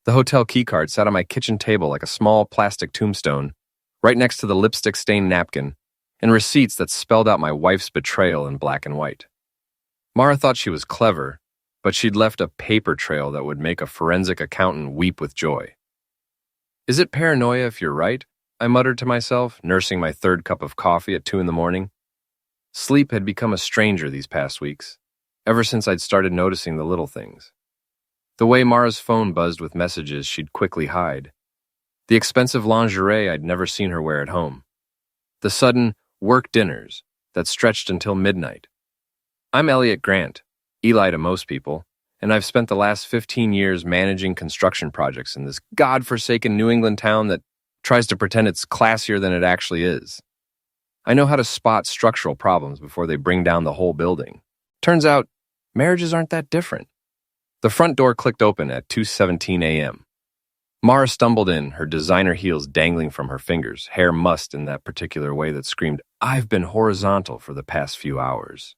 The hotel keycard sat on my kitchen table like a small plastic tombstone, right next to the lipstick-stained napkin, and receipts that spelled out my wife's betrayal in black and white. Mara thought she was clever, but she'd left a paper trail that would make a forensic accountant weep with joy. Is it paranoia if you're right? I muttered to myself, nursing my third cup of coffee at 2 a.m. Sleep had become a stranger these past weeks, ever since I'd started noticing the little things. The way Mara's phone buzzed with messages she'd quickly hide. The expensive lingerie I'd never seen her wear at home. The sudden work dinners that stretched until midnight. I'm Elliot Grant, Eli to most people, and I've spent the last 15 years managing construction projects in this godforsaken New England town that tries to pretend it's classier than it actually is. I know how to spot structural problems before they bring down the whole building. Turns out, marriages aren't that different. The front door clicked open at 2:17 a.m. Mara stumbled in, her designer heels dangling from her fingers, hair mussed in that particular way that screamed, "I've been horizontal for the past few hours."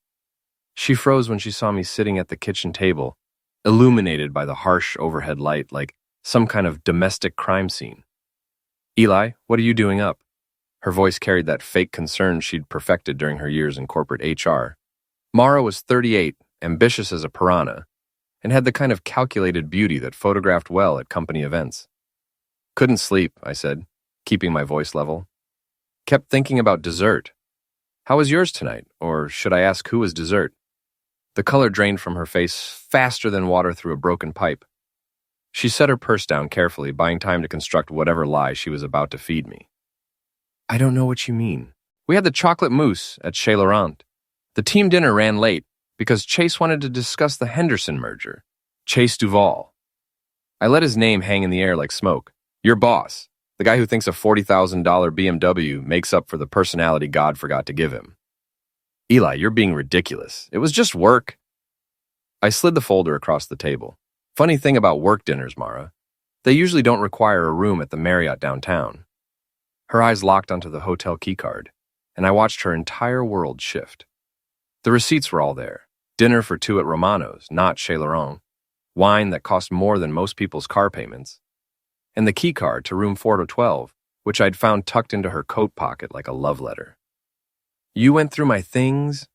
She froze when she saw me sitting at the kitchen table, illuminated by the harsh overhead light like some kind of domestic crime scene. "Eli, what are you doing up?" Her voice carried that fake concern she'd perfected during her years in corporate HR. Mara was 38, ambitious as a piranha, and had the kind of calculated beauty that photographed well at company events. "Couldn't sleep," I said, keeping my voice level. "Kept thinking about dessert. How was yours tonight? Or should I ask who was dessert?" The color drained from her face faster than water through a broken pipe. She set her purse down carefully, buying time to construct whatever lie she was about to feed me. "I don't know what you mean. We had the chocolate mousse at Chez Laurent. The team dinner ran late because Chase wanted to discuss the Henderson merger. Chase Duvall. I let his name hang in the air like smoke. Your boss, the guy who thinks a $40,000 BMW makes up for the personality God forgot to give him." "Eli, you're being ridiculous. It was just work." I slid the folder across the table. "Funny thing about work dinners, Mara. They usually don't require a room at the Marriott downtown." Her eyes locked onto the hotel keycard, and I watched her entire world shift. The receipts were all there. Dinner for 2 at Romano's, not Chez Laurent. Wine that cost more than most people's car payments. And the keycard to room 412, which I'd found tucked into her coat pocket like a love letter. "You went through my things?"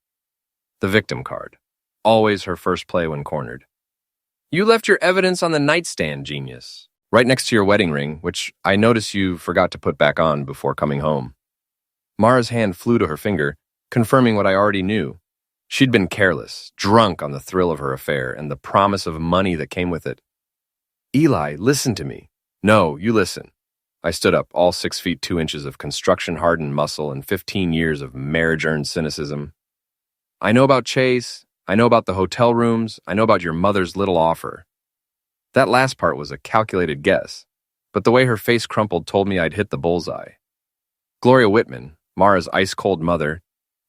The victim card. Always her first play when cornered. "You left your evidence on the nightstand, genius. Right next to your wedding ring, which I notice you forgot to put back on before coming home." Mara's hand flew to her finger, confirming what I already knew. She'd been careless, drunk on the thrill of her affair and the promise of money that came with it. "Eli, listen to me." "No, you listen." I stood up, all 6 feet 2 inches of construction-hardened muscle and 15 years of marriage-earned cynicism. "I know about Chase. I know about the hotel rooms. I know about your mother's little offer." That last part was a calculated guess, but the way her face crumpled told me I'd hit the bullseye. Gloria Whitman, Mara's ice-cold mother,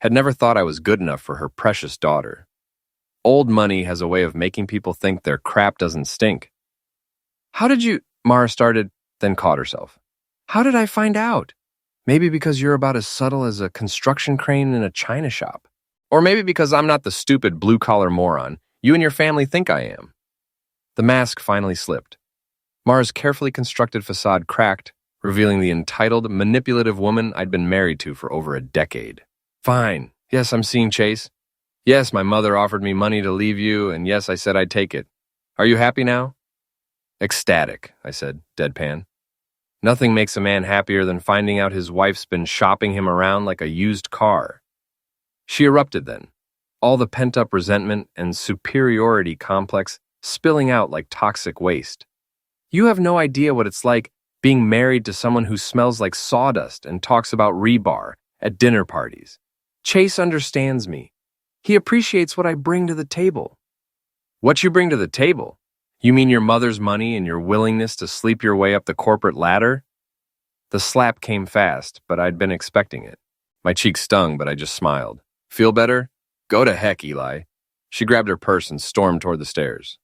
had never thought I was good enough for her precious daughter. Old money has a way of making people think their crap doesn't stink. "How did you—" Mara started, then caught herself. "How did I find out? Maybe because you're about as subtle as a construction crane in a china shop. Or maybe because I'm not the stupid blue-collar moron you and your family think I am." The mask finally slipped. Mara's carefully constructed facade cracked, revealing the entitled, manipulative woman I'd been married to for over a decade. "Fine. Yes, I'm seeing Chase. Yes, my mother offered me money to leave you, and yes, I said I'd take it. Are you happy now?" "Ecstatic," I said, deadpan. Nothing makes a man happier than finding out his wife's been shopping him around like a used car. She erupted then, all the pent-up resentment and superiority complex spilling out like toxic waste. "You have no idea what it's like being married to someone who smells like sawdust and talks about rebar at dinner parties. Chase understands me. He appreciates what I bring to the table." "What you bring to the table? You mean your mother's money and your willingness to sleep your way up the corporate ladder?" The slap came fast, but I'd been expecting it. My cheeks stung, but I just smiled. "Feel better? Go to heck, Eli." She grabbed her purse and stormed toward the stairs.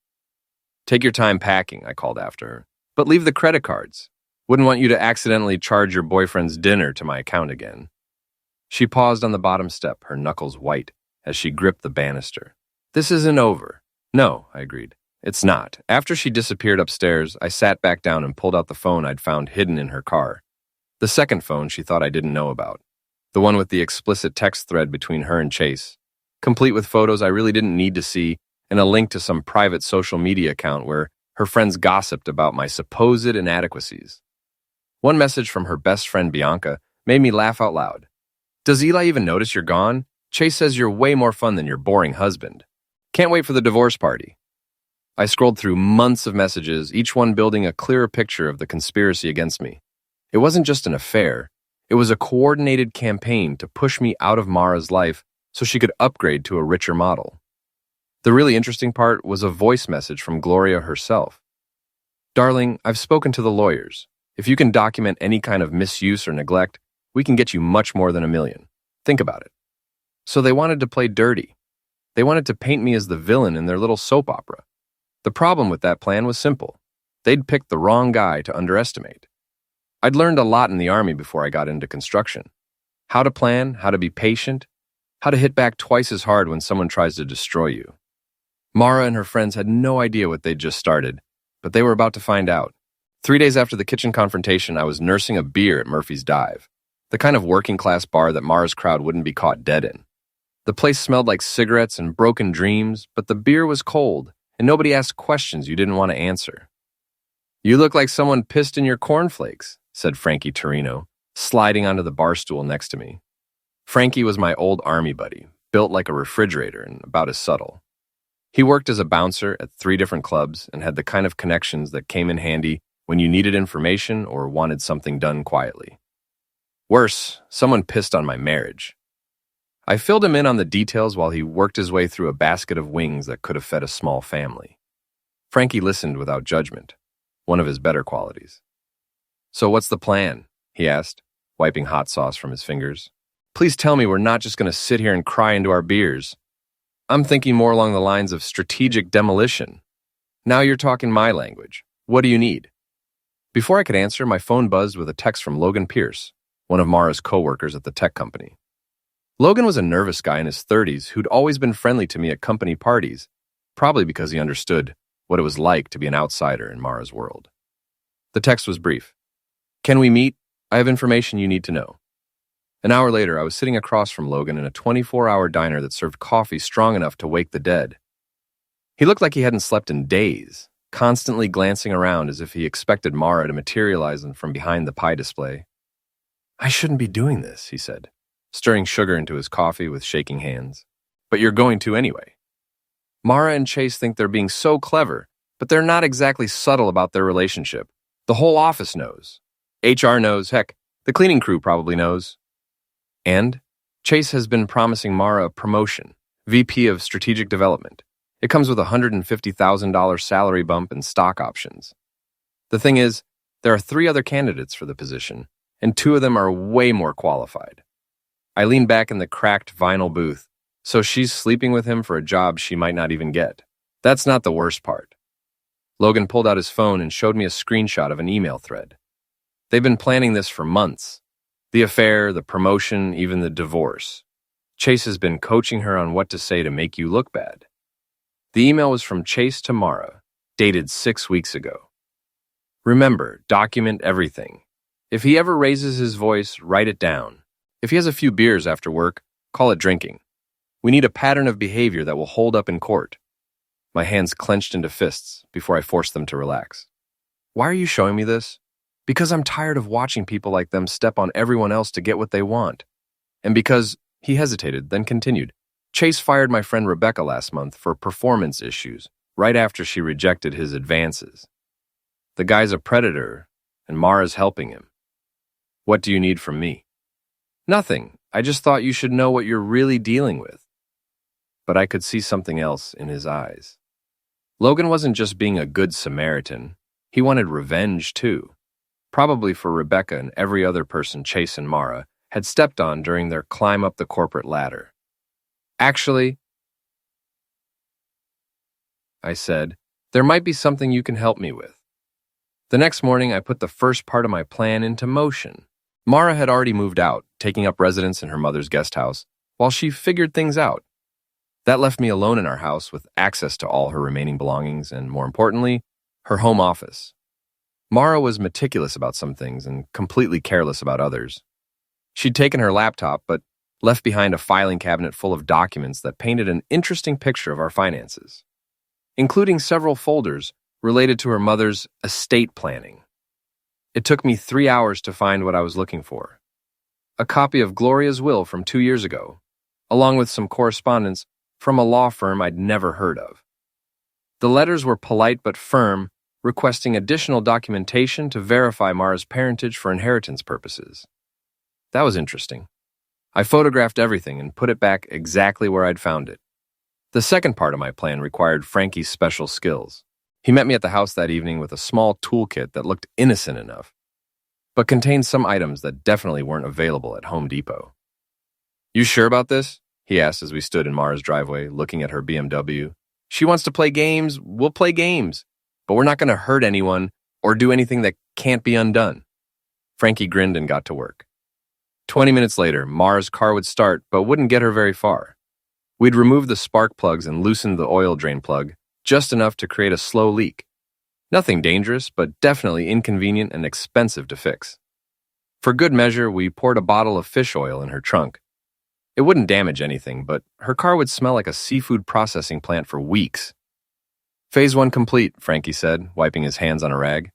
"Take your time packing," I called after her. "But leave the credit cards. Wouldn't want you to accidentally charge your boyfriend's dinner to my account again." She paused on the bottom step, her knuckles white, as she gripped the banister. "This isn't over." "No," I agreed. It's not. After she disappeared upstairs, I sat back down and pulled out the phone I'd found hidden in her car. The second phone she thought I didn't know about. The one with the explicit text thread between her and Chase, complete with photos I really didn't need to see and a link to some private social media account where her friends gossiped about my supposed inadequacies. One message from her best friend Bianca made me laugh out loud. "Does Eli even notice you're gone? Chase says you're way more fun than your boring husband. Can't wait for the divorce party." I scrolled through months of messages, each one building a clearer picture of the conspiracy against me. It wasn't just an affair. It was a coordinated campaign to push me out of Mara's life so she could upgrade to a richer model. The really interesting part was a voice message from Gloria herself. "Darling, I've spoken to the lawyers. If you can document any kind of misuse or neglect, we can get you much more than $1 million. Think about it." So they wanted to play dirty. They wanted to paint me as the villain in their little soap opera. The problem with that plan was simple. They'd picked the wrong guy to underestimate. I'd learned a lot in the Army before I got into construction. How to plan, how to be patient, how to hit back twice as hard when someone tries to destroy you. Mara and her friends had no idea what they'd just started, but they were about to find out. 3 days after the kitchen confrontation, I was nursing a beer at Murphy's Dive, the kind of working-class bar that Mara's crowd wouldn't be caught dead in. The place smelled like cigarettes and broken dreams, but the beer was cold, and nobody asked questions you didn't want to answer. "You look like someone pissed in your cornflakes," said Frankie Torino, sliding onto the bar stool next to me. Frankie was my old Army buddy, built like a refrigerator and about as subtle. He worked as a bouncer at 3 different clubs and had the kind of connections that came in handy when you needed information or wanted something done quietly. Worse, someone pissed on my marriage. I filled him in on the details while he worked his way through a basket of wings that could have fed a small family. Frankie listened without judgment, one of his better qualities. "So what's the plan?" he asked, wiping hot sauce from his fingers. "Please tell me we're not just going to sit here and cry into our beers. I'm thinking more along the lines of strategic demolition. Now you're talking my language. What do you need?" Before I could answer, my phone buzzed with a text from Logan Pierce, one of Mara's co-workers at the tech company. Logan was a nervous guy in his 30s who'd always been friendly to me at company parties, probably because he understood what it was like to be an outsider in Mara's world. The text was brief. "Can we meet? I have information you need to know." An hour later, I was sitting across from Logan in a 24-hour diner that served coffee strong enough to wake the dead. He looked like he hadn't slept in days, constantly glancing around as if he expected Mara to materialize from behind the pie display. "I shouldn't be doing this," he said, stirring sugar into his coffee with shaking hands. "But you're going to anyway. Mara and Chase think they're being so clever, but they're not exactly subtle about their relationship. The whole office knows. HR knows, heck, the cleaning crew probably knows. And Chase has been promising Mara a promotion, VP of Strategic Development. It comes with a $150,000 salary bump and stock options. The thing is, there are 3 other candidates for the position, and 2 of them are way more qualified. I lean back in the cracked vinyl booth, so she's sleeping with him for a job she might not even get. That's not the worst part." Logan pulled out his phone and showed me a screenshot of an email thread. They've been planning this for months. The affair, the promotion, even the divorce. Chase has been coaching her on what to say to make you look bad. The email was from Chase to Mara, dated 6 weeks ago. "Remember, document everything. If he ever raises his voice, write it down. If he has a few beers after work, call it drinking. We need a pattern of behavior that will hold up in court." My hands clenched into fists before I forced them to relax. "Why are you showing me this?" "Because I'm tired of watching people like them step on everyone else to get what they want. And because," he hesitated, then continued, "Chase fired my friend Rebecca last month for performance issues, right after she rejected his advances. The guy's a predator, and Mara's helping him. What do you need from me?" "Nothing. I just thought you should know what you're really dealing with." But I could see something else in his eyes. Logan wasn't just being a good Samaritan. He wanted revenge, too. Probably for Rebecca and every other person Chase and Mara had stepped on during their climb up the corporate ladder. "Actually," I said, "there might be something you can help me with." The next morning, I put the first part of my plan into motion. Mara had already moved out, taking up residence in her mother's guest house, while she figured things out. That left me alone in our house with access to all her remaining belongings and, more importantly, her home office. Mara was meticulous about some things and completely careless about others. She'd taken her laptop, but left behind a filing cabinet full of documents that painted an interesting picture of our finances, including several folders related to her mother's estate planning. It took me 3 hours to find what I was looking for. A copy of Gloria's will from 2 years ago, along with some correspondence from a law firm I'd never heard of. The letters were polite but firm, requesting additional documentation to verify Mara's parentage for inheritance purposes. That was interesting. I photographed everything and put it back exactly where I'd found it. The second part of my plan required Frankie's special skills. He met me at the house that evening with a small toolkit that looked innocent enough, but contained some items that definitely weren't available at Home Depot. "You sure about this?" he asked as we stood in Mara's driveway, looking at her BMW. "She wants to play games, we'll play games, but we're not going to hurt anyone or do anything that can't be undone." Frankie grinned and got to work. 20 minutes later, Mara's car would start, but wouldn't get her very far. We'd removed the spark plugs and loosened the oil drain plug, just enough to create a slow leak. Nothing dangerous, but definitely inconvenient and expensive to fix. For good measure, we poured a bottle of fish oil in her trunk. It wouldn't damage anything, but her car would smell like a seafood processing plant for weeks. "Phase 1 complete," Frankie said, wiping his hands on a rag.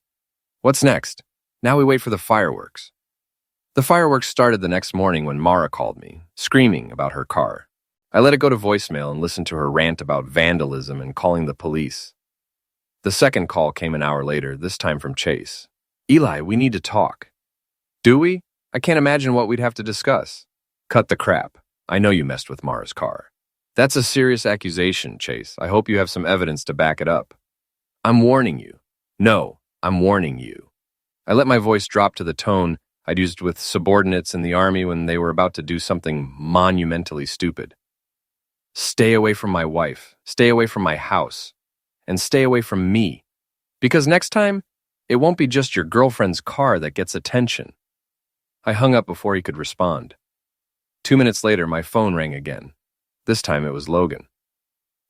"What's next? Now we wait for the fireworks." The fireworks started the next morning when Mara called me, screaming about her car. I let it go to voicemail and listened to her rant about vandalism and calling the police. The second call came an hour later, this time from Chase. "Eli, we need to talk." "Do we? I can't imagine what we'd have to discuss." "Cut the crap. I know you messed with Mara's car." "That's a serious accusation, Chase. I hope you have some evidence to back it up." "I'm warning you." "No, I'm warning you." I let my voice drop to the tone I'd used with subordinates in the Army when they were about to do something monumentally stupid. "Stay away from my wife, stay away from my house, and stay away from me. Because next time, it won't be just your girlfriend's car that gets attention." I hung up before he could respond. 2 minutes later, my phone rang again. This time it was Logan.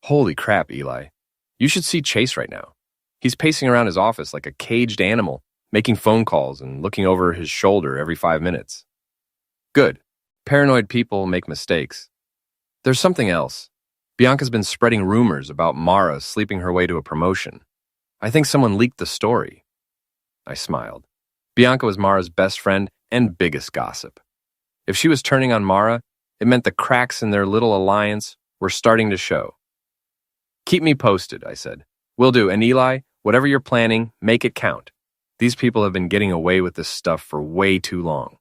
"Holy crap, Eli. You should see Chase right now. He's pacing around his office like a caged animal, making phone calls and looking over his shoulder every 5 minutes." "Good. Paranoid people make mistakes. There's something else. Bianca's been spreading rumors about Mara sleeping her way to a promotion. I think someone leaked the story." I smiled. Bianca was Mara's best friend and biggest gossip. If she was turning on Mara, it meant the cracks in their little alliance were starting to show. "Keep me posted," I said. "Will do. And Eli, whatever you're planning, make it count. These people have been getting away with this stuff for way too long."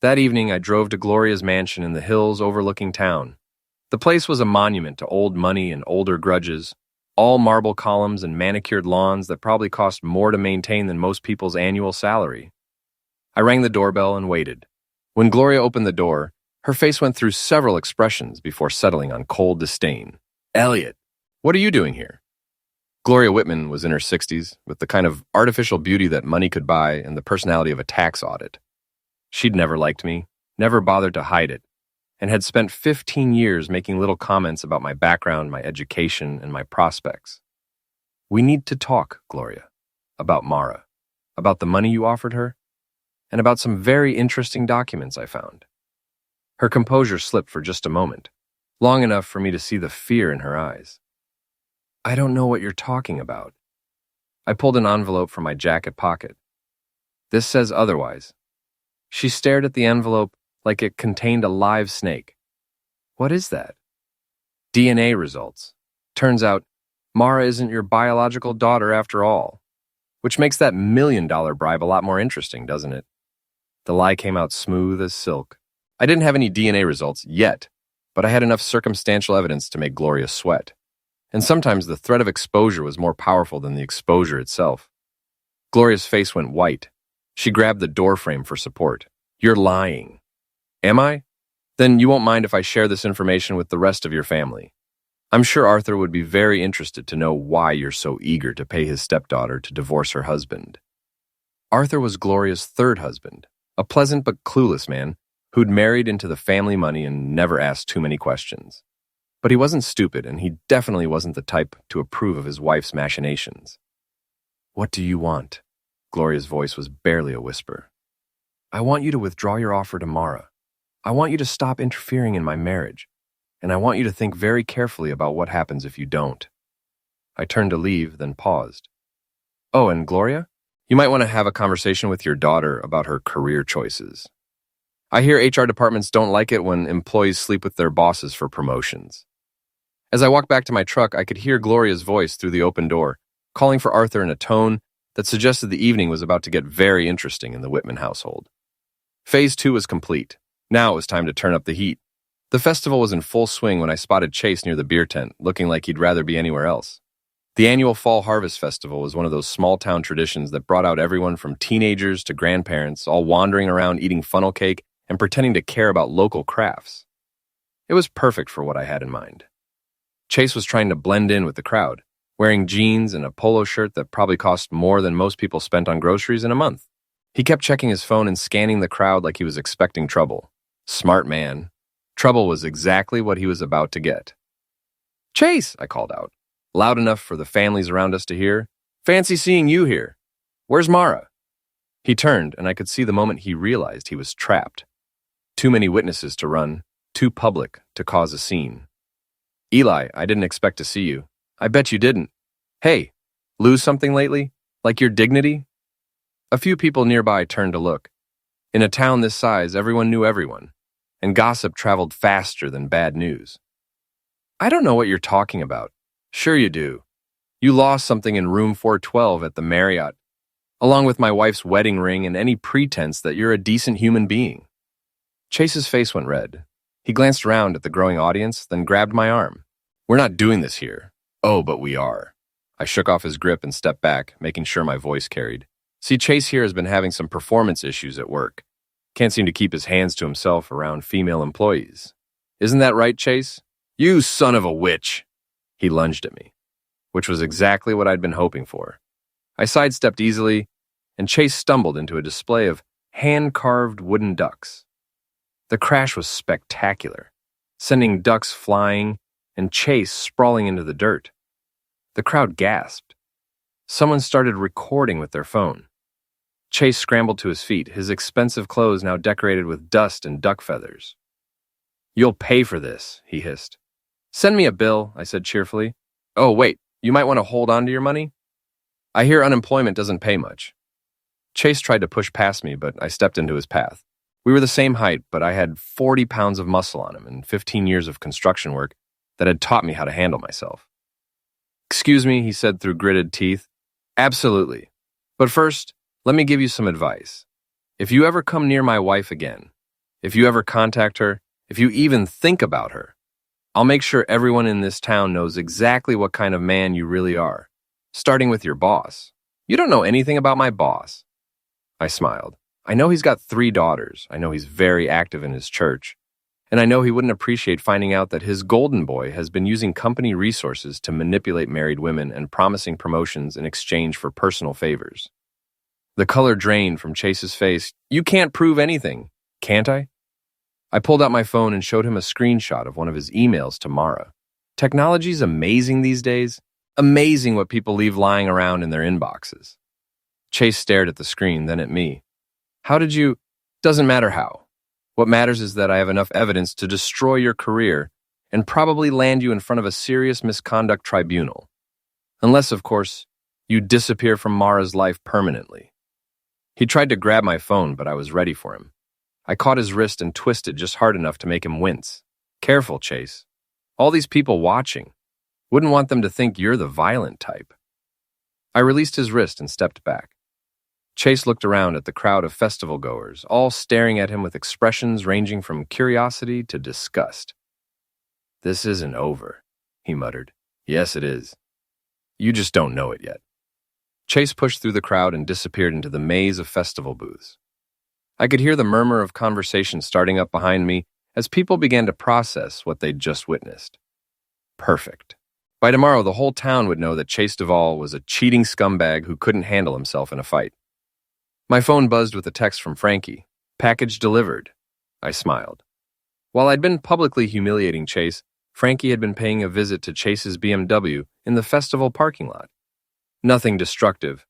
That evening, I drove to Gloria's mansion in the hills overlooking town. The place was a monument to old money and older grudges, all marble columns and manicured lawns that probably cost more to maintain than most people's annual salary. I rang the doorbell and waited. When Gloria opened the door, her face went through several expressions before settling on cold disdain. "Elliot, what are you doing here?" Gloria Whitman was in her 60s, with the kind of artificial beauty that money could buy and the personality of a tax audit. She'd never liked me, never bothered to hide it, and had spent 15 years making little comments about my background, my education, and my prospects. "We need to talk, Gloria, about Mara, about the money you offered her, and about some very interesting documents I found." Her composure slipped for just a moment, long enough for me to see the fear in her eyes. "I don't know what you're talking about." I pulled an envelope from my jacket pocket. "This says otherwise." She stared at the envelope like it contained a live snake. "What is that?" "DNA results. Turns out, Mara isn't your biological daughter after all. Which makes that $1 million bribe a lot more interesting, doesn't it?" The lie came out smooth as silk. I didn't have any DNA results yet, but I had enough circumstantial evidence to make Gloria sweat. And sometimes the threat of exposure was more powerful than the exposure itself. Gloria's face went white. She grabbed the doorframe for support. "You're lying." "Am I? Then you won't mind if I share this information with the rest of your family. I'm sure Arthur would be very interested to know why you're so eager to pay his stepdaughter to divorce her husband." Arthur was Gloria's third husband, a pleasant but clueless man who'd married into the family money and never asked too many questions. But he wasn't stupid, and he definitely wasn't the type to approve of his wife's machinations. "What do you want?" Gloria's voice was barely a whisper. "I want you to withdraw your offer to Mara. I want you to stop interfering in my marriage, and I want you to think very carefully about what happens if you don't." I turned to leave, then paused. "Oh, and Gloria? You might want to have a conversation with your daughter about her career choices. I hear HR departments don't like it when employees sleep with their bosses for promotions." As I walked back to my truck, I could hear Gloria's voice through the open door, calling for Arthur in a tone that suggested the evening was about to get very interesting in the Whitman household. Phase 2 was complete. Now it was time to turn up the heat. The festival was in full swing when I spotted Chase near the beer tent, looking like he'd rather be anywhere else. The annual Fall Harvest Festival was one of those small-town traditions that brought out everyone from teenagers to grandparents, all wandering around eating funnel cake and pretending to care about local crafts. It was perfect for what I had in mind. Chase was trying to blend in with the crowd, wearing jeans and a polo shirt that probably cost more than most people spent on groceries in a month. He kept checking his phone and scanning the crowd like he was expecting trouble. Smart man. Trouble was exactly what he was about to get. "Chase!" I called out, loud enough for the families around us to hear. "Fancy seeing you here. Where's Mara?" He turned, and I could see the moment he realized he was trapped. Too many witnesses to run, too public to cause a scene. "Eli, I didn't expect to see you." "I bet you didn't." "Hey, lose something lately? Like your dignity?" A few people nearby turned to look. In a town this size, everyone knew everyone, and gossip traveled faster than bad news. "I don't know what you're talking about." "Sure you do. You lost something in room 412 at the Marriott, along with my wife's wedding ring and any pretense that you're a decent human being." Chase's face went red. He glanced around at the growing audience, then grabbed my arm. "We're not doing this here." "Oh, but we are." I shook off his grip and stepped back, making sure my voice carried. "See, Chase here has been having some performance issues at work. Can't seem to keep his hands to himself around female employees. Isn't that right, Chase?" "You son of a witch!" He lunged at me, which was exactly what I'd been hoping for. I sidestepped easily, and Chase stumbled into a display of hand-carved wooden ducks. The crash was spectacular, sending ducks flying and Chase sprawling into the dirt. The crowd gasped. Someone started recording with their phone. Chase scrambled to his feet, his expensive clothes now decorated with dust and duck feathers. "You'll pay for this," he hissed. "Send me a bill," I said cheerfully. "Oh, wait, you might want to hold on to your money? I hear unemployment doesn't pay much." Chase tried to push past me, but I stepped into his path. We were the same height, but I had 40 pounds of muscle on him and 15 years of construction work that had taught me how to handle myself. "Excuse me," he said through gritted teeth. "Absolutely. But first, let me give you some advice. If you ever come near my wife again, if you ever contact her, if you even think about her, I'll make sure everyone in this town knows exactly what kind of man you really are, starting with your boss. You don't know anything about my boss." I smiled. I know he's got 3 daughters. I know he's very active in his church. And I know he wouldn't appreciate finding out that his golden boy has been using company resources to manipulate married women and promising promotions in exchange for personal favors. The color drained from Chase's face. "You can't prove anything, can't I?" I pulled out my phone and showed him a screenshot of one of his emails to Mara. Technology's amazing these days. Amazing what people leave lying around in their inboxes. Chase stared at the screen, then at me. "How did you—" "Doesn't matter how. What matters is that I have enough evidence to destroy your career and probably land you in front of a serious misconduct tribunal. Unless, of course, you disappear from Mara's life permanently." He tried to grab my phone, but I was ready for him. I caught his wrist and twisted just hard enough to make him wince. "Careful, Chase. All these people watching. Wouldn't want them to think you're the violent type." I released his wrist and stepped back. Chase looked around at the crowd of festival goers, all staring at him with expressions ranging from curiosity to disgust. "This isn't over," he muttered. "Yes, it is. You just don't know it yet." Chase pushed through the crowd and disappeared into the maze of festival booths. I could hear the murmur of conversation starting up behind me as people began to process what they'd just witnessed. Perfect. By tomorrow, the whole town would know that Chase Duvall was a cheating scumbag who couldn't handle himself in a fight. My phone buzzed with a text from Frankie. "Package delivered." I smiled. While I'd been publicly humiliating Chase, Frankie had been paying a visit to Chase's BMW in the festival parking lot. Nothing destructive,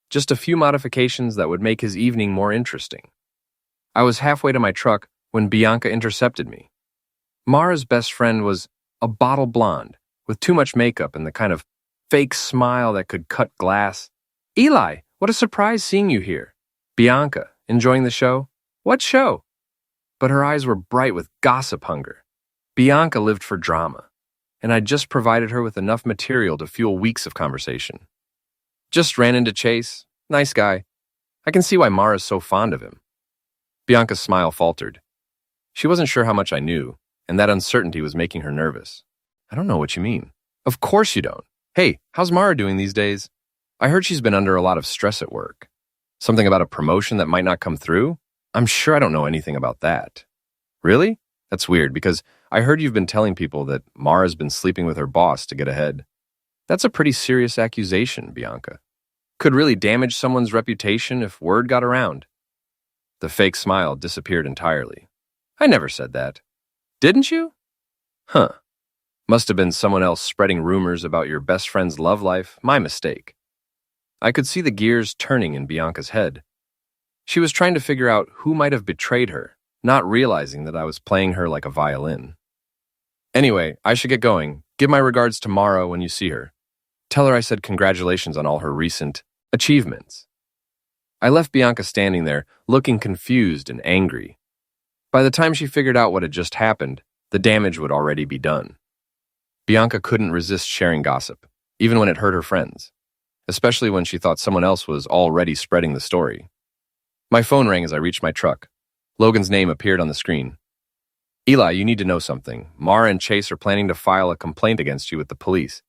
just a few modifications that would make his evening more interesting. I was halfway to my truck when Bianca intercepted me. Mara's best friend was a bottle blonde with too much makeup and the kind of fake smile that could cut glass. "Eli, what a surprise seeing you here." "Bianca, enjoying the show?" "What show?" But her eyes were bright with gossip hunger. Bianca lived for drama, and I'd just provided her with enough material to fuel weeks of conversation. "Just ran into Chase. Nice guy. I can see why Mara's so fond of him." Bianca's smile faltered. She wasn't sure how much I knew, and that uncertainty was making her nervous. "I don't know what you mean." "Of course you don't. Hey, how's Mara doing these days? I heard she's been under a lot of stress at work. Something about a promotion that might not come through? I'm sure I don't know anything about that." "Really? That's weird, because I heard you've been telling people that Mara's been sleeping with her boss to get ahead." "That's a pretty serious accusation, Bianca. Could really damage someone's reputation if word got around." The fake smile disappeared entirely. "I never said that." "Didn't you?" "Huh. Must have been someone else spreading rumors about your best friend's love life. My mistake." I could see the gears turning in Bianca's head. She was trying to figure out who might have betrayed her, not realizing that I was playing her like a violin. "Anyway, I should get going. Give my regards to Mara when you see her. Tell her I said congratulations on all her recent achievements." I left Bianca standing there, looking confused and angry. By the time she figured out what had just happened, the damage would already be done. Bianca couldn't resist sharing gossip, even when it hurt her friends, especially when she thought someone else was already spreading the story. My phone rang as I reached my truck. Logan's name appeared on the screen. "Eli, you need to know something. Mara and Chase are planning to file a complaint against you with the police.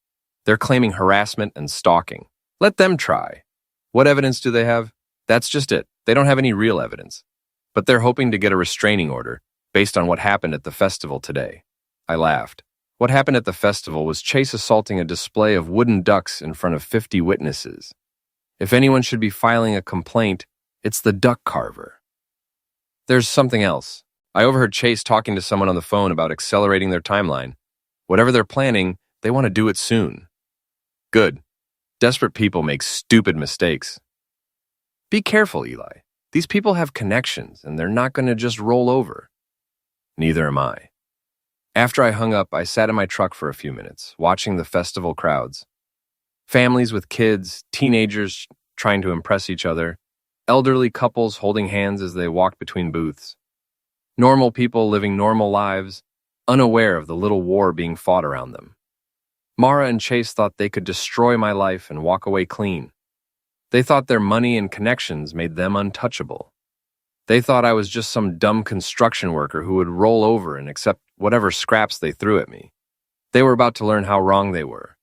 They're claiming harassment and stalking." "Let them try. What evidence do they have?" "That's just it. They don't have any real evidence. But they're hoping to get a restraining order based on what happened at the festival today." I laughed. What happened at the festival was Chase assaulting a display of wooden ducks in front of 50 witnesses. If anyone should be filing a complaint, it's the duck carver. There's something else. I overheard Chase talking to someone on the phone about accelerating their timeline. Whatever they're planning, they want to do it soon. Good. Desperate people make stupid mistakes. Be careful, Eli. These people have connections, and they're not going to just roll over. Neither am I. After I hung up, I sat in my truck for a few minutes, watching the festival crowds. Families with kids, teenagers trying to impress each other, elderly couples holding hands as they walked between booths. Normal people living normal lives, unaware of the little war being fought around them. Mara and Chase thought they could destroy my life and walk away clean. They thought their money and connections made them untouchable. They thought I was just some dumb construction worker who would roll over and accept whatever scraps they threw at me. They were about to learn how wrong they were.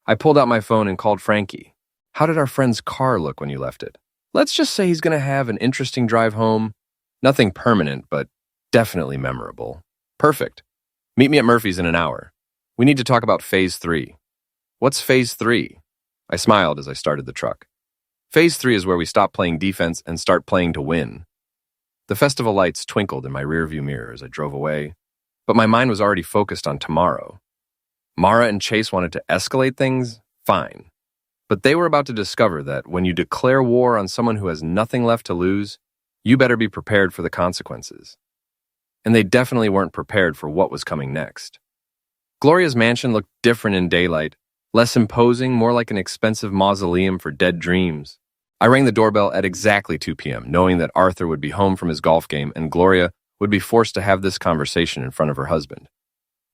I pulled out my phone and called Frankie. "How did our friend's car look when you left it?" "Let's just say he's going to have an interesting drive home. Nothing permanent, but definitely memorable." "Perfect. Meet me at Murphy's in an hour. We need to talk about Phase 3. "What's Phase 3? I smiled as I started the truck. Phase 3 is where we stop playing defense and start playing to win. The festival lights twinkled in my rearview mirror as I drove away, but my mind was already focused on tomorrow. Mara and Chase wanted to escalate things? Fine. But they were about to discover that when you declare war on someone who has nothing left to lose, you better be prepared for the consequences. And they definitely weren't prepared for what was coming next. Gloria's mansion looked different in daylight, less imposing, more like an expensive mausoleum for dead dreams. I rang the doorbell at exactly 2 p.m., knowing that Arthur would be home from his golf game and Gloria would be forced to have this conversation in front of her husband.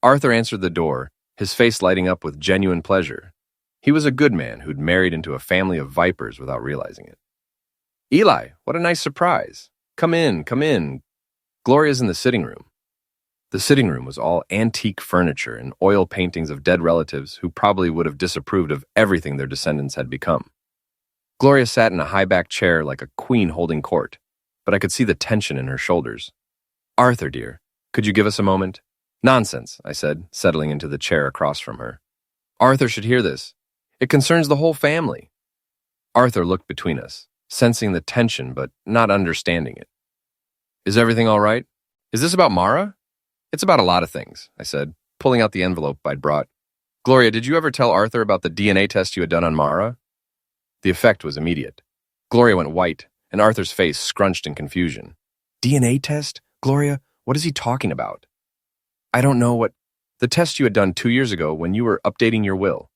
Arthur answered the door, his face lighting up with genuine pleasure. He was a good man who'd married into a family of vipers without realizing it. "Eli, what a nice surprise. Come in, come in." Gloria's in the sitting room. The sitting room was all antique furniture and oil paintings of dead relatives who probably would have disapproved of everything their descendants had become. Gloria sat in a high-backed chair like a queen holding court, but I could see the tension in her shoulders. "Arthur, dear, could you give us a moment?" "Nonsense," I said, settling into the chair across from her. "Arthur should hear this. It concerns the whole family." Arthur looked between us, sensing the tension but not understanding it. "Is everything all right? Is this about Mara?" "It's about a lot of things," I said. pulling out the envelope I'd brought. Gloria, did you ever tell Arthur about the DNA test you had done on Mara? The effect was immediate. Gloria went white, and Arthur's face scrunched in confusion. DNA test? Gloria, what is he talking about? I don't know what... The test you had done 2 years ago when you were updating your will.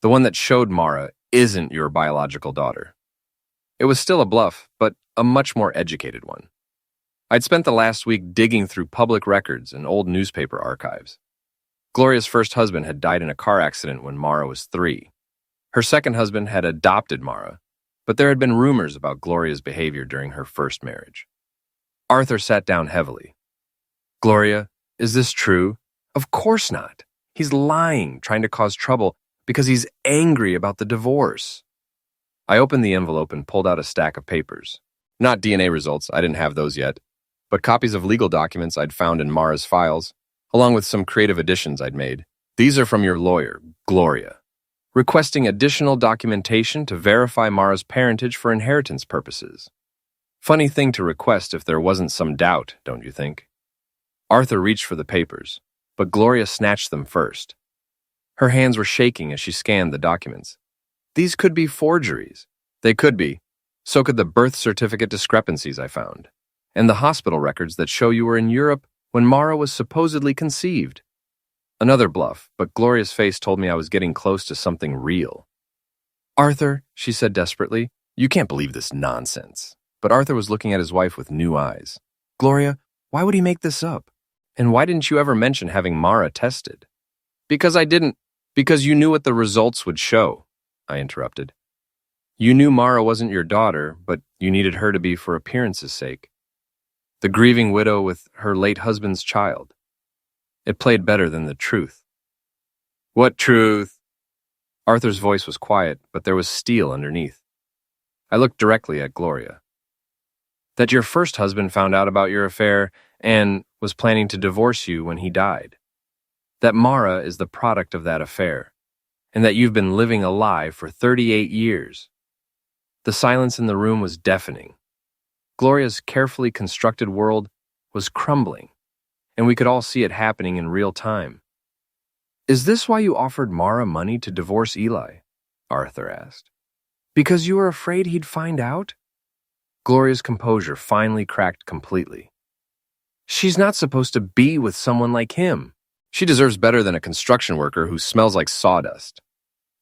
The one that showed Mara isn't your biological daughter. It was still a bluff, but a much more educated one. I'd spent the last week digging through public records and old newspaper archives. Gloria's first husband had died in a car accident when Mara was 3. Her second husband had adopted Mara, but there had been rumors about Gloria's behavior during her first marriage. Arthur sat down heavily. Gloria, is this true? Of course not. He's lying, trying to cause trouble because he's angry about the divorce. I opened the envelope and pulled out a stack of papers. Not DNA results, I didn't have those yet, but copies of legal documents I'd found in Mara's files, along with some creative additions I'd made. These are from your lawyer, Gloria, requesting additional documentation to verify Mara's parentage for inheritance purposes. Funny thing to request if there wasn't some doubt, don't you think? Arthur reached for the papers, but Gloria snatched them first. Her hands were shaking as she scanned the documents. These could be forgeries. They could be. So could the birth certificate discrepancies I found, and the hospital records that show you were in Europe when Mara was supposedly conceived. Another bluff, but Gloria's face told me I was getting close to something real. Arthur, she said desperately, you can't believe this nonsense. But Arthur was looking at his wife with new eyes. Gloria, why would he make this up? And why didn't you ever mention having Mara tested? Because I didn't. Because you knew what the results would show, I interrupted. You knew Mara wasn't your daughter, but you needed her to be for appearance's sake. The grieving widow with her late husband's child. It played better than the truth. What truth? Arthur's voice was quiet, but there was steel underneath. I looked directly at Gloria. That your first husband found out about your affair and was planning to divorce you when he died. That Mara is the product of that affair, and that you've been living a lie for 38 years. The silence in the room was deafening. Gloria's carefully constructed world was crumbling, and we could all see it happening in real time. Is this why you offered Mara money to divorce Eli? Arthur asked. Because you were afraid he'd find out? Gloria's composure finally cracked completely. She's not supposed to be with someone like him. She deserves better than a construction worker who smells like sawdust.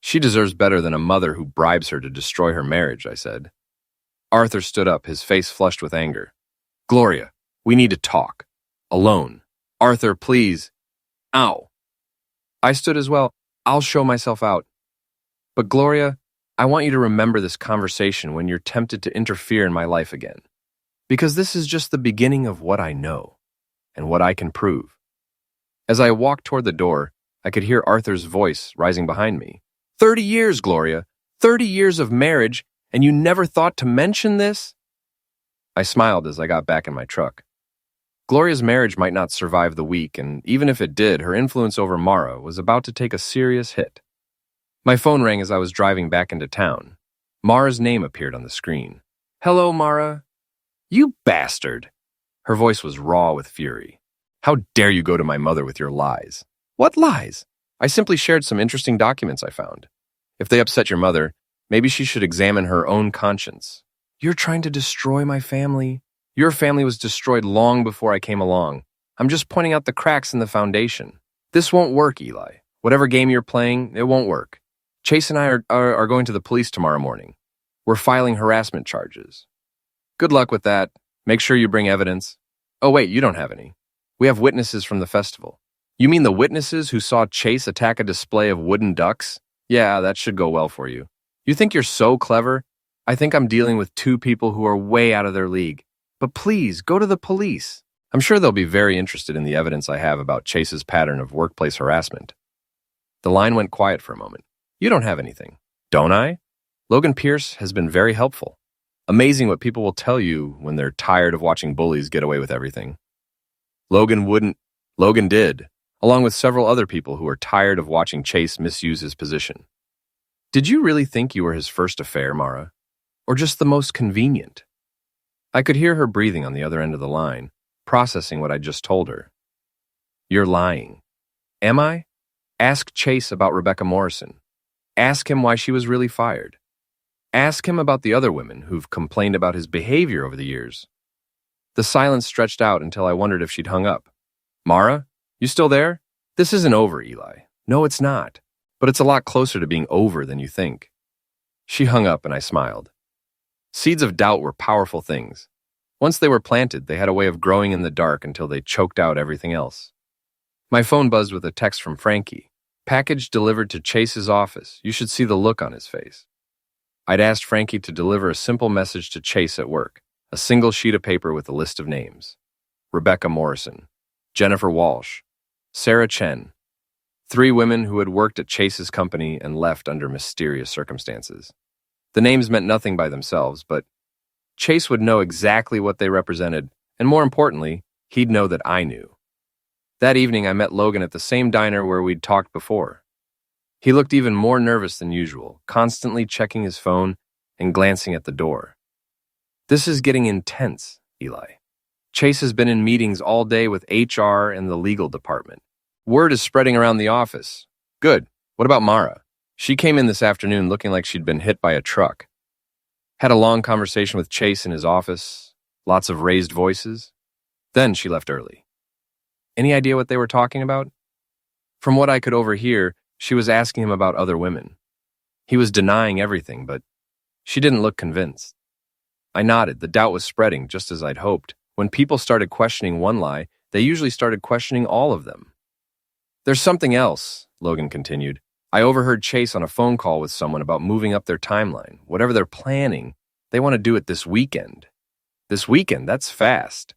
She deserves better than a mother who bribes her to destroy her marriage, I said. Arthur stood up, his face flushed with anger. Gloria, we need to talk. Alone. Arthur, please. Ow. I stood as well. I'll show myself out. But Gloria, I want you to remember this conversation when you're tempted to interfere in my life again. Because this is just the beginning of what I know and what I can prove. As I walked toward the door, I could hear Arthur's voice rising behind me. 30 years, Gloria. 30 years of marriage, and you never thought to mention this? I smiled as I got back in my truck. Gloria's marriage might not survive the week, and even if it did, her influence over Mara was about to take a serious hit. My phone rang as I was driving back into town. Mara's name appeared on the screen. Hello, Mara. You bastard. Her voice was raw with fury. How dare you go to my mother with your lies? What lies? I simply shared some interesting documents I found. If they upset your mother, maybe she should examine her own conscience. You're trying to destroy my family. Your family was destroyed long before I came along. I'm just pointing out the cracks in the foundation. This won't work, Eli. Whatever game you're playing, it won't work. Chase and I are going to the police tomorrow morning. We're filing harassment charges. Good luck with that. Make sure you bring evidence. Oh, wait, you don't have any. We have witnesses from the festival. You mean the witnesses who saw Chase attack a display of wooden ducks? Yeah, that should go well for you. You think you're so clever? I think I'm dealing with 2 people who are way out of their league. But please, go to the police. I'm sure they'll be very interested in the evidence I have about Chase's pattern of workplace harassment. The line went quiet for a moment. You don't have anything, don't I? Logan Pierce has been very helpful. Amazing what people will tell you when they're tired of watching bullies get away with everything. Logan did, along with several other people who are tired of watching Chase misuse his position. Did you really think you were his first affair, Mara? Or just the most convenient? I could hear her breathing on the other end of the line, processing what I just told her. You're lying. Am I? Ask Chase about Rebecca Morrison. Ask him why she was really fired. Ask him about the other women who've complained about his behavior over the years. The silence stretched out until I wondered if she'd hung up. Mara, you still there? This isn't over, Eli. No, it's not. But it's a lot closer to being over than you think. She hung up and I smiled. Seeds of doubt were powerful things. Once they were planted, they had a way of growing in the dark until they choked out everything else. My phone buzzed with a text from Frankie. Package delivered to Chase's office. You should see the look on his face. I'd asked Frankie to deliver a simple message to Chase at work, a single sheet of paper with a list of names. Rebecca Morrison, Jennifer Walsh, Sarah Chen. 3 women who had worked at Chase's company and left under mysterious circumstances. The names meant nothing by themselves, but Chase would know exactly what they represented, and more importantly, he'd know that I knew. That evening, I met Logan at the same diner where we'd talked before. He looked even more nervous than usual, constantly checking his phone and glancing at the door. This is getting intense, Eli. Chase has been in meetings all day with HR and the legal department. Word is spreading around the office. Good. What about Mara? She came in this afternoon looking like she'd been hit by a truck. Had a long conversation with Chase in his office, lots of raised voices. Then she left early. Any idea what they were talking about? From what I could overhear, she was asking him about other women. He was denying everything, but she didn't look convinced. I nodded. The doubt was spreading, just as I'd hoped. When people started questioning one lie, they usually started questioning all of them. There's something else, Logan continued. I overheard Chase on a phone call with someone about moving up their timeline. Whatever they're planning, they want to do it this weekend. This weekend? That's fast.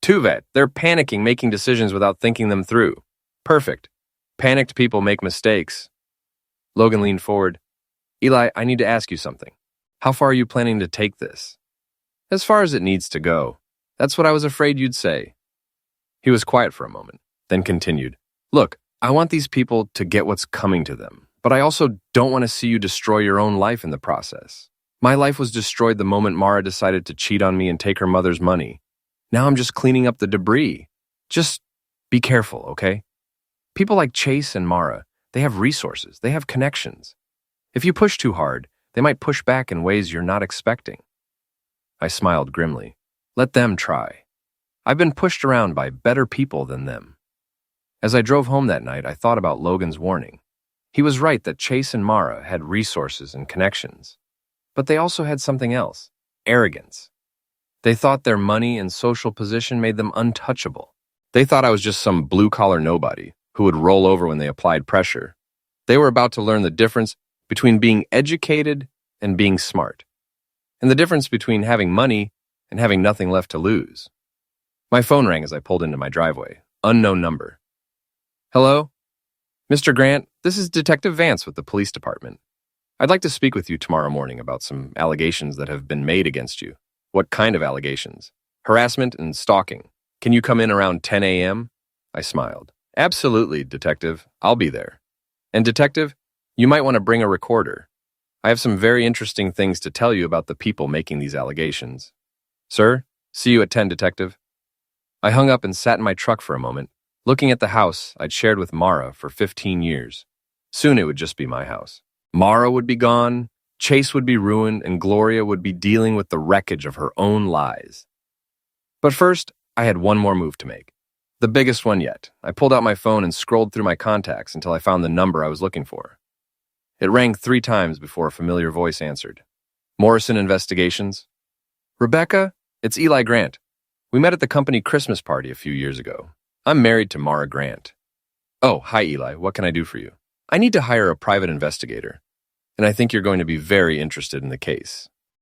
Tuvet, they're panicking, making decisions without thinking them through. Perfect. Panicked people make mistakes. Logan leaned forward. Eli, I need to ask you something. How far are you planning to take this? As far as it needs to go. That's what I was afraid you'd say. He was quiet for a moment, then continued. Look, I want these people to get what's coming to them, but I also don't want to see you destroy your own life in the process. My life was destroyed the moment Mara decided to cheat on me and take her mother's money. Now I'm just cleaning up the debris. Just be careful, okay? People like Chase and Mara, they have resources, they have connections. If you push too hard, they might push back in ways you're not expecting. I smiled grimly. Let them try. I've been pushed around by better people than them. As I drove home that night, I thought about Logan's warning. He was right that Chase and Mara had resources and connections. But they also had something else, arrogance. They thought their money and social position made them untouchable. They thought I was just some blue-collar nobody who would roll over when they applied pressure. They were about to learn the difference between being educated and being smart, and the difference between having money and having nothing left to lose. My phone rang as I pulled into my driveway. Unknown number. Hello? Mr. Grant, this is Detective Vance with the police department. I'd like to speak with you tomorrow morning about some allegations that have been made against you. What kind of allegations? Harassment and stalking. Can you come in around 10 a.m.? I smiled. Absolutely, Detective. I'll be there. And Detective, you might want to bring a recorder. I have some very interesting things to tell you about the people making these allegations. Sir, see you at 10, Detective. I hung up and sat in my truck for a moment, looking at the house I'd shared with Mara for 15 years. Soon it would just be my house. Mara would be gone, Chase would be ruined, and Gloria would be dealing with the wreckage of her own lies. But first, I had one more move to make. The biggest one yet. I pulled out my phone and scrolled through my contacts until I found the number I was looking for. It rang 3 times before a familiar voice answered. Morrison Investigations. Rebecca, it's Eli Grant. We met at the company Christmas party a few years ago. I'm married to Mara Grant. Oh, hi Eli, what can I do for you? I need to hire a private investigator, and I think you're going to be very interested in the case.